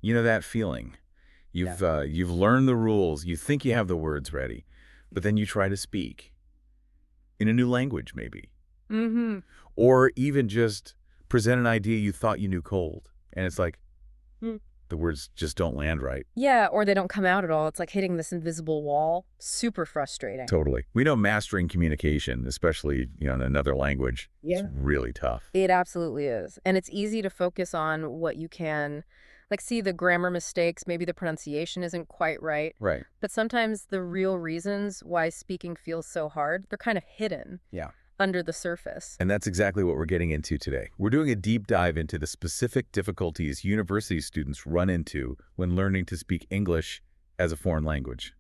You know that feeling. Yeah. You've learned the rules. You think you have the words ready, but then you try to speak in a new language, maybe, Mm-hmm. or even just present an idea you thought you knew cold, and it's like the words just don't land right. Yeah, or they don't come out at all. It's like hitting this invisible wall. Super frustrating. Totally. We know mastering communication, especially in another language, is Yeah. really tough. It absolutely is. And it's easy to focus on what you can, like, see the grammar mistakes, maybe the pronunciation isn't quite right. Right. But sometimes the real reasons why speaking feels so hard, they're kind of hidden Yeah. under the surface. And that's exactly what we're getting into today. We're doing a deep dive into the specific difficulties university students run into when learning to speak English as a foreign language.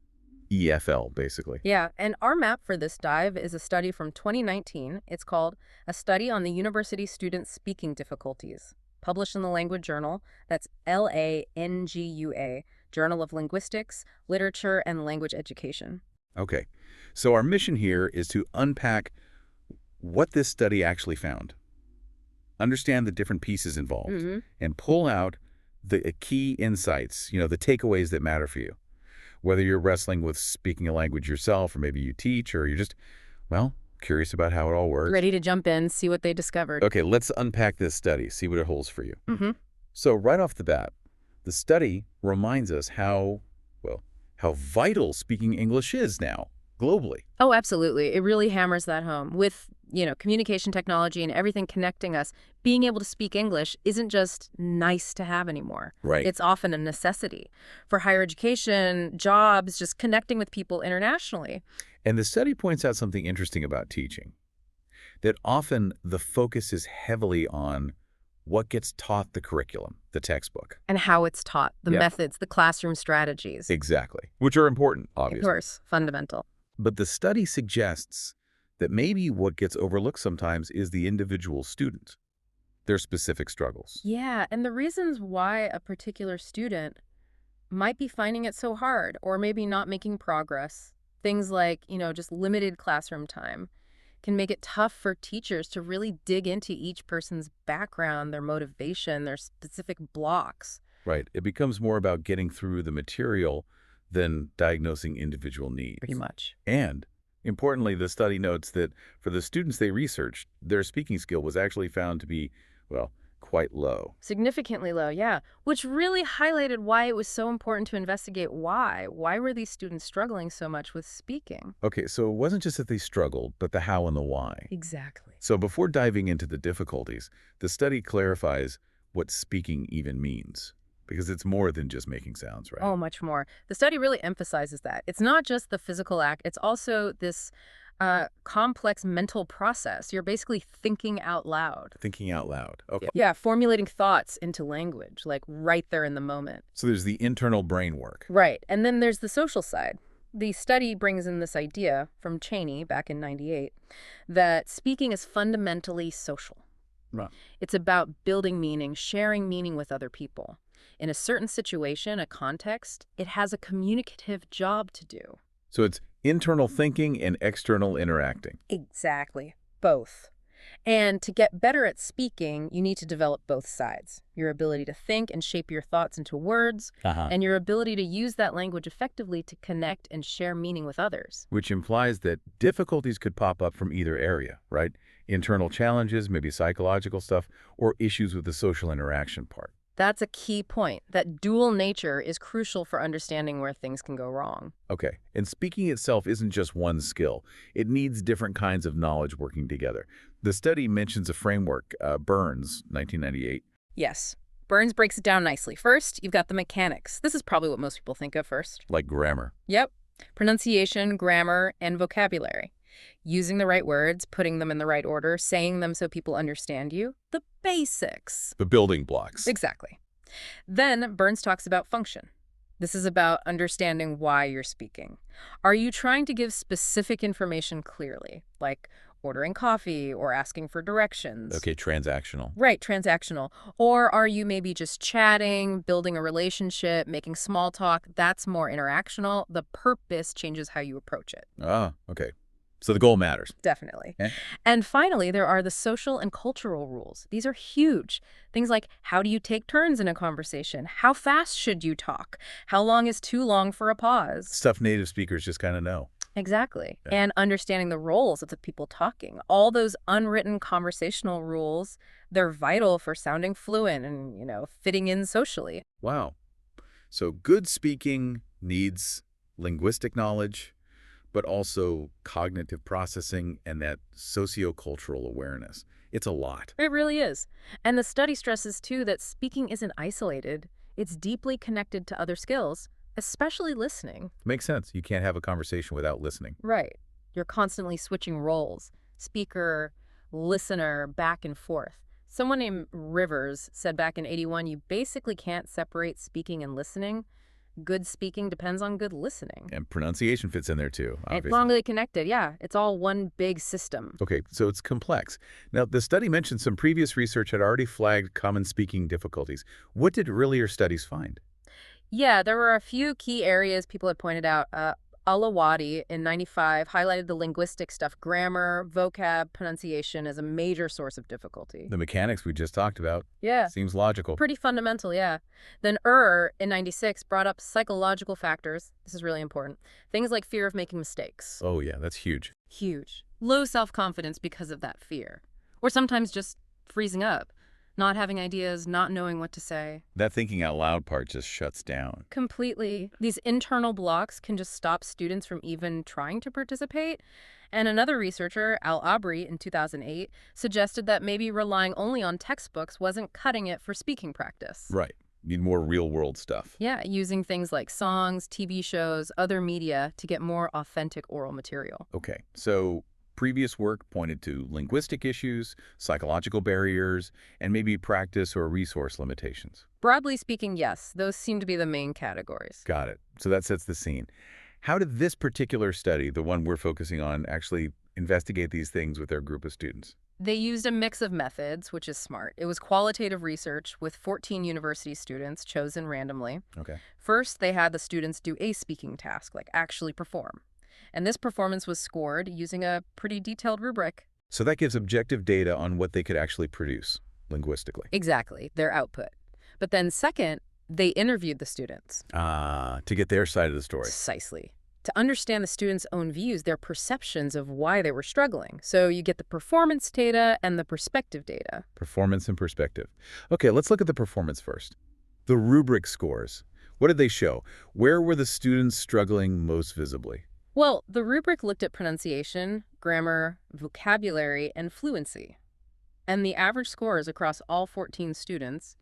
EFL, basically. Yeah, and our map for this dive is a study from 2019. It's called A Study on the University Student Speaking Difficulties, published in the Language Journal. That's LANGUA, Journal of Linguistics, Literature, and Language Education. Okay. So our mission here is to unpack what this study actually found, understand the different pieces involved, Mm-hmm. and pull out the key insights, the takeaways that matter for you. Whether you're wrestling with speaking a language yourself, or maybe you teach, or you're just, curious about how it all works. Ready to jump in, see what they discovered. Okay, let's unpack this study, see what it holds for you. Mm-hmm. So right off the bat, the study reminds us how vital speaking English is now, globally. Oh, absolutely. It really hammers that home. With, communication technology and everything connecting us, being able to speak English isn't just nice to have anymore. Right. It's often a necessity for higher education, jobs, just connecting with people internationally. And the study points out something interesting about teaching, that often the focus is heavily on what gets taught the curriculum, the textbook. And how it's taught, the Yep. methods, the classroom strategies. Exactly. Which are important, Of obviously. course, fundamental. But the study suggests that maybe what gets overlooked sometimes is the individual student, their specific struggles. Yeah, and the reasons why a particular student might be finding it so hard or maybe not making progress. Things like, just limited classroom time can make it tough for teachers to really dig into each person's background, their motivation, their specific blocks. Right. It becomes more about getting through the material than diagnosing individual needs. Pretty much. And importantly, the study notes that for the students they researched, their speaking skill was actually found to be, quite low. Significantly low, yeah. Which really highlighted why it was so important to investigate why. Why were these students struggling so much with speaking? Okay, so it wasn't just that they struggled, but the how and the why. Exactly. So before diving into the difficulties, the study clarifies what speaking even means, because it's more than just making sounds, right? Oh, much more. The study really emphasizes that. It's not just the physical act, it's also this complex mental process. You're basically thinking out loud. Thinking out loud. Okay. Yeah, formulating thoughts into language, like right there in the moment. So there's the internal brain work. Right. And then there's the social side. The study brings in this idea from Cheney back in '98 that speaking is fundamentally social. Right. It's about building meaning, sharing meaning with other people. In a certain situation, a context, it has a communicative job to do. So it's internal thinking and external interacting. Exactly. Both. And to get better at speaking, you need to develop both sides. Your ability to think and shape your thoughts into words, and your ability to use that language effectively to connect and share meaning with others. Which implies that difficulties could pop up from either area, right? Internal challenges, maybe psychological stuff, or issues with the social interaction part. That's a key point. That dual nature is crucial for understanding where things can go wrong. Okay, and speaking itself isn't just one skill. It needs different kinds of knowledge working together. The study mentions a framework, Burns, 1998. Yes. Burns breaks it down nicely. First, you've got the mechanics. This is probably what most people think of first. Like grammar. Yep. Pronunciation, grammar, and vocabulary. Using the right words, putting them in the right order, saying them so people understand you. The basics. The building blocks. Exactly. Then Burns talks about function. This is about understanding why you're speaking. Are you trying to give specific information clearly, like ordering coffee or asking for directions? Okay, transactional. Right, transactional. Or are you maybe just chatting, building a relationship, making small talk? That's more interactional. The purpose changes how you approach it. Ah, okay. So the goal matters. Definitely. Okay? And finally, there are the social and cultural rules. These are huge. Things like, how do you take turns in a conversation? How fast should you talk? How long is too long for a pause? Stuff native speakers just kind of know. Exactly. Yeah. And understanding the roles of the people talking. All those unwritten conversational rules, they're vital for sounding fluent and, fitting in socially. Wow. So good speaking needs linguistic knowledge, but also cognitive processing and that sociocultural awareness. It's a lot. It really is. And the study stresses, too, that speaking isn't isolated. It's deeply connected to other skills, especially listening. Makes sense. You can't have a conversation without listening. Right. You're constantly switching roles, speaker, listener, back and forth. Someone named Rivers said back in '81, you basically can't separate speaking and listening. Good speaking depends on good listening. And pronunciation fits in there too, It's obviously. strongly connected, yeah. It's all one big system. Okay, so it's complex. Now, the study mentioned some previous research had already flagged common speaking difficulties. What did earlier studies find? Yeah, there were a few key areas people had pointed out. Alawadi in '95 highlighted the linguistic stuff, grammar, vocab, pronunciation as a major source of difficulty. The mechanics we just talked about. Yeah, Seems logical. pretty fundamental, yeah. Then in '96 brought up psychological factors. This is really important. Things like fear of making mistakes. Oh, yeah, that's huge. Huge. Low self-confidence because of that fear. Or sometimes just freezing up, not having ideas, not knowing what to say. That thinking out loud part just shuts down. Completely. These internal blocks can just stop students from even trying to participate. And another researcher, Al Abri, in 2008, suggested that maybe relying only on textbooks wasn't cutting it for speaking practice. Right. Need more real-world stuff. Yeah, using things like songs, TV shows, other media to get more authentic oral material. Okay, so previous work pointed to linguistic issues, psychological barriers, and maybe practice or resource limitations. Broadly speaking, yes, those seem to be the main categories. Got it. So that sets the scene. How did this particular study, the one we're focusing on, actually investigate these things with their group of students? They used a mix of methods, which is smart. It was qualitative research with 14 university students chosen randomly. Okay. First, they had the students do a speaking task, like actually perform. And this performance was scored using a pretty detailed rubric. So that gives objective data on what they could actually produce linguistically. Exactly, their output. But then second, they interviewed the students. To get their side of the story. Precisely. To understand the students' own views, their perceptions of why they were struggling. So you get the performance data and the perspective data. Performance and perspective. Okay, let's look at the performance first. The rubric scores. What did they show? Where were the students struggling most visibly? Well, the rubric looked at pronunciation, grammar, vocabulary, and fluency. And the average scores across all 14 students,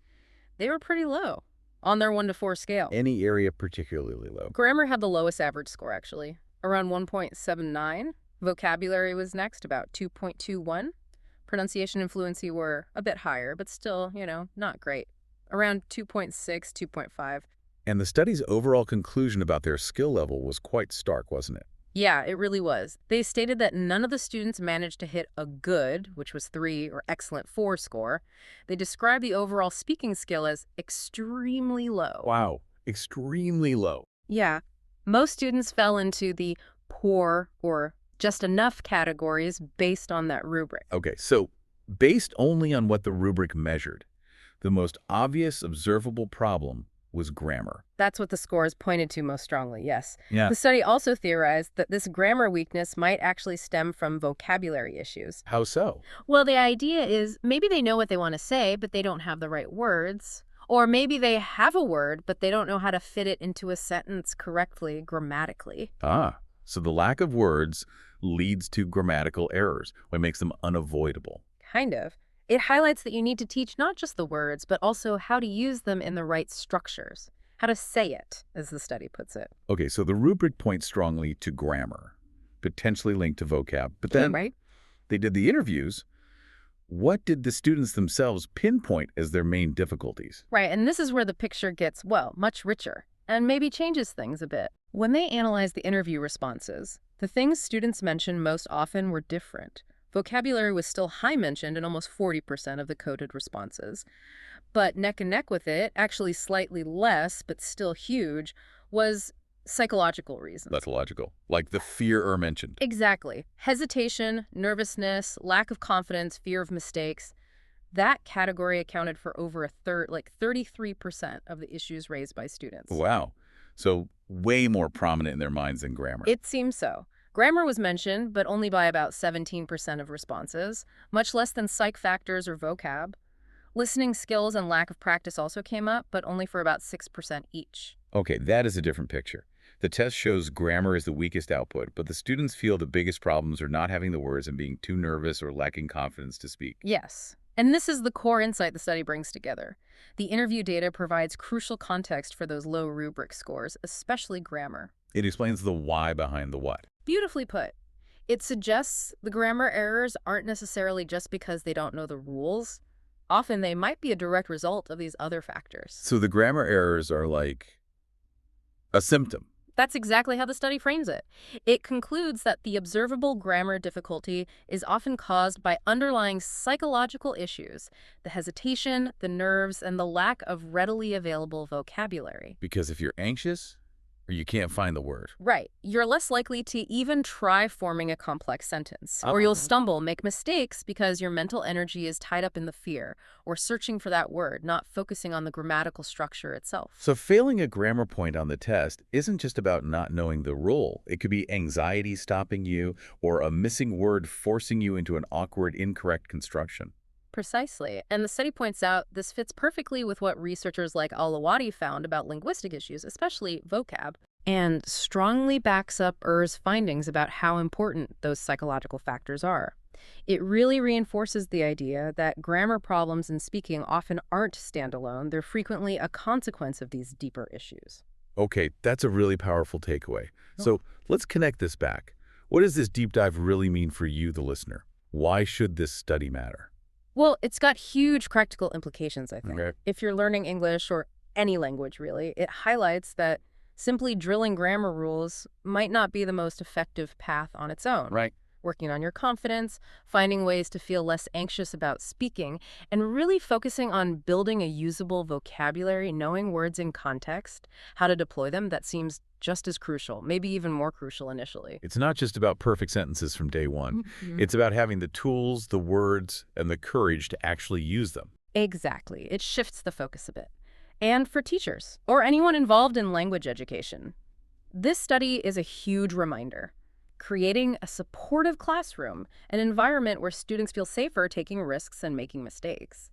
they were pretty low on their 1 to 4 scale. Any area particularly low? Grammar had the lowest average score, actually, around 1.79. Vocabulary was next, about 2.21. Pronunciation and fluency were a bit higher, but still, not great. Around 2.6, 2.5. And the study's overall conclusion about their skill level was quite stark, wasn't it? Yeah, it really was. They stated that none of the students managed to hit a good, which was 3, or excellent 4 score. They described the overall speaking skill as extremely low. Wow, extremely low. Yeah. Most students fell into the poor or just enough categories based on that rubric. Okay, so based only on what the rubric measured, the most obvious observable problem was grammar. That's what the scores pointed to most strongly, yes. Yeah. The study also theorized that this grammar weakness might actually stem from vocabulary issues. How so? Well, the idea is maybe they know what they want to say, but they don't have the right words. Or maybe they have a word, but they don't know how to fit it into a sentence correctly grammatically. So the lack of words leads to grammatical errors, what makes them unavoidable. Kind of. It highlights that you need to teach not just the words, but also how to use them in the right structures. How to say it, as the study puts it. Okay, so the rubric points strongly to grammar, potentially linked to vocab. But then Right? they did the interviews. What did the students themselves pinpoint as their main difficulties? Right, and this is where the picture gets, much richer, and maybe changes things a bit. When they analyzed the interview responses, the things students mentioned most often were different. Vocabulary was still high mentioned in almost 40% of the coded responses. But neck and neck with it, actually slightly less, but still huge, was Psychological reasons. That's logical. Like the fear mentioned. Exactly. Hesitation, nervousness, lack of confidence, fear of mistakes. That category accounted for over a third, like 33% of the issues raised by students. Wow. So way more prominent in their minds than grammar. It seems so. Grammar was mentioned, but only by about 17% of responses, much less than psych factors or vocab. Listening skills and lack of practice also came up, but only for about 6% each. Okay, that is a different picture. The test shows grammar is the weakest output, but the students feel the biggest problems are not having the words and being too nervous or lacking confidence to speak. Yes. And this is the core insight the study brings together. The interview data provides crucial context for those low rubric scores, especially grammar. It explains the why behind the what. Beautifully put. It suggests the grammar errors aren't necessarily just because they don't know the rules. Often they might be a direct result of these other factors. So the grammar errors are like a symptom. That's exactly how the study frames it. It concludes that the observable grammar difficulty is often caused by underlying psychological issues, the hesitation, the nerves, and the lack of readily available vocabulary. Because if you're anxious, or you can't find the word. Right. You're less likely to even try forming a complex sentence, or you'll stumble, make mistakes because your mental energy is tied up in the fear or searching for that word, not focusing on the grammatical structure itself. So failing a grammar point on the test isn't just about not knowing the rule. It could be anxiety stopping you or a missing word forcing you into an awkward, incorrect construction. Precisely. And the study points out this fits perfectly with what researchers like Alawati found about linguistic issues, especially vocab, and strongly backs up Er's findings about how important those psychological factors are. It really reinforces the idea that grammar problems in speaking often aren't standalone. They're frequently a consequence of these deeper issues. Okay, that's a really powerful takeaway. So let's connect this back. What does this deep dive really mean for you, the listener? Why should this study matter? Well, it's got huge practical implications, I think. Okay. If you're learning English or any language, really, it highlights that simply drilling grammar rules might not be the most effective path on its own. Right. Working on your confidence, finding ways to feel less anxious about speaking, and really focusing on building a usable vocabulary, knowing words in context, how to deploy them, that seems just as crucial, maybe even more crucial initially. It's not just about perfect sentences from day one. Mhm. It's about having the tools, the words, and the courage to actually use them. Exactly. It shifts the focus a bit. And for teachers, or anyone involved in language education, this study is a huge reminder. Creating a supportive classroom, an environment where students feel safer taking risks and making mistakes.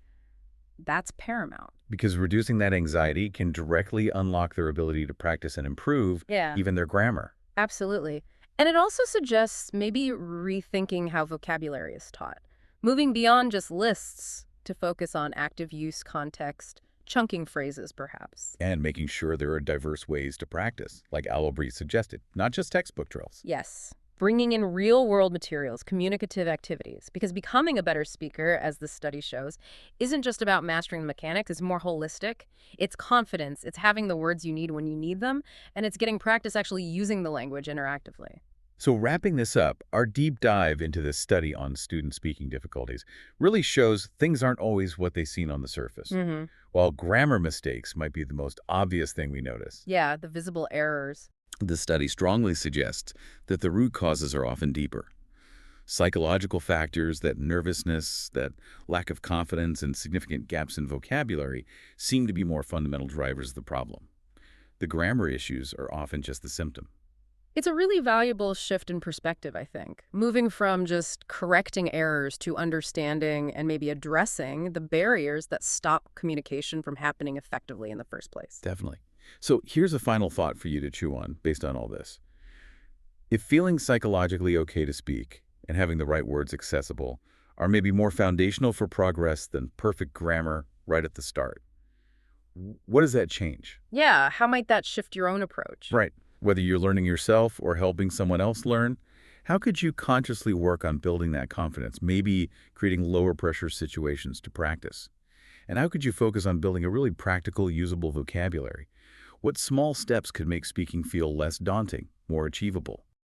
That's paramount. Because reducing that anxiety can directly unlock their ability to practice and improve Yeah, even their grammar. absolutely. And it also suggests maybe rethinking how vocabulary is taught, moving beyond just lists to focus on active use context, chunking phrases perhaps. And making sure there are diverse ways to practice, like Alobri suggested, not just textbook drills. Yes. Bringing in real-world materials, communicative activities, because becoming a better speaker, as the study shows, isn't just about mastering the mechanics, it's more holistic. It's confidence, it's having the words you need when you need them, and it's getting practice actually using the language interactively. So wrapping this up, our deep dive into this study on student speaking difficulties really shows things aren't always what they seem on the surface. Mm-hmm. While grammar mistakes might be the most obvious thing we notice, Yeah, the visible errors. the study strongly suggests that the root causes are often deeper. Psychological factors, that nervousness, that lack of confidence, and significant gaps in vocabulary seem to be more fundamental drivers of the problem. The grammar issues are often just the symptom. It's a really valuable shift in perspective, I think. Moving from just correcting errors to understanding and maybe addressing the barriers that stop communication from happening effectively in the first place. Definitely. So here's a final thought for you to chew on based on all this. If feeling psychologically okay to speak and having the right words accessible are maybe more foundational for progress than perfect grammar right at the start, what does that change? Yeah, how might that shift your own approach? Right. Whether you're learning yourself or helping someone else learn, how could you consciously work on building that confidence, maybe creating lower pressure situations to practice? And how could you focus on building a really practical, usable vocabulary? What small steps could make speaking feel less daunting, more achievable?